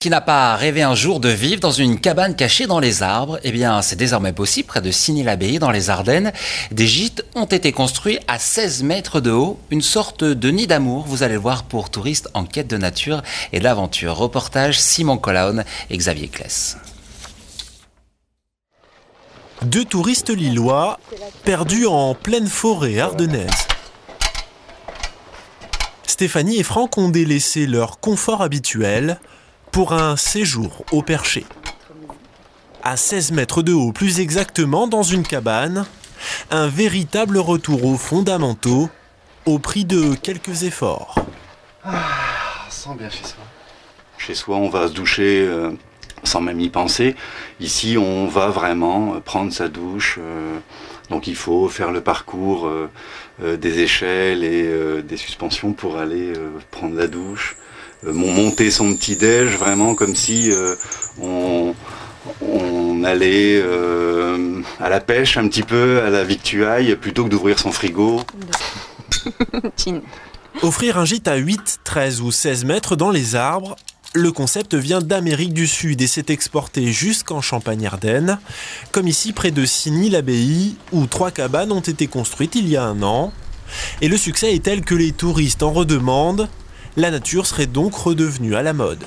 Qui n'a pas rêvé un jour de vivre dans une cabane cachée dans les arbres? Eh bien, c'est désormais possible près de Signy-l'Abbaye dans les Ardennes. Des gîtes ont été construits à 16 mètres de haut, une sorte de nid d'amour, vous allez le voir, pour touristes en quête de nature et d'aventure. Reportage Simon Colaone et Xavier Kless. Deux touristes lillois perdus en pleine forêt ardennaise. Stéphanie et Franck ont délaissé leur confort habituel pour un séjour au perché. À 16 mètres de haut, plus exactement dans une cabane, un véritable retour aux fondamentaux au prix de quelques efforts. On sent bien chez soi. Chez soi, on va se doucher sans même y penser. Ici, on va vraiment prendre sa douche. Donc il faut faire le parcours des échelles et des suspensions pour aller prendre la douche. Monter son petit-déj, vraiment comme si on allait à la pêche un petit peu, à la victuaille, plutôt que d'ouvrir son frigo. Offrir un gîte à 8, 13 ou 16 mètres dans les arbres, le concept vient d'Amérique du Sud et s'est exporté jusqu'en Champagne-Ardenne, comme ici près de Signy-l'Abbaye, où 3 cabanes ont été construites il y a 1 an. Et le succès est tel que les touristes en redemandent. La nature serait donc redevenue à la mode.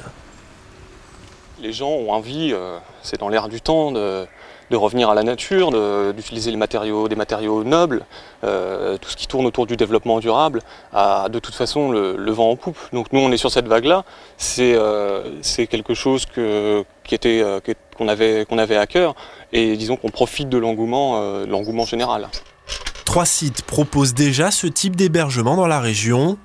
Les gens ont envie, c'est dans l'air du temps, de revenir à la nature, d'utiliser des matériaux nobles, tout ce qui tourne autour du développement durable a de toute façon le vent en poupe. Donc nous on est sur cette vague-là, c'est quelque chose qu'on avait à cœur et disons qu'on profite de l'engouement général. 3 sites proposent déjà ce type d'hébergement dans la région.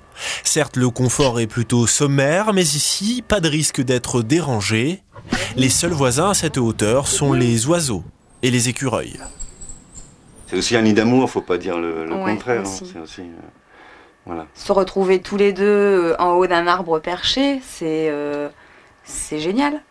Certes, le confort est plutôt sommaire, mais ici, pas de risque d'être dérangé. Les seuls voisins à cette hauteur sont les oiseaux et les écureuils. C'est aussi un nid d'amour, faut pas dire le contraire. Aussi. C'est aussi, voilà. Se retrouver tous les deux en haut d'un arbre perché, c'est génial.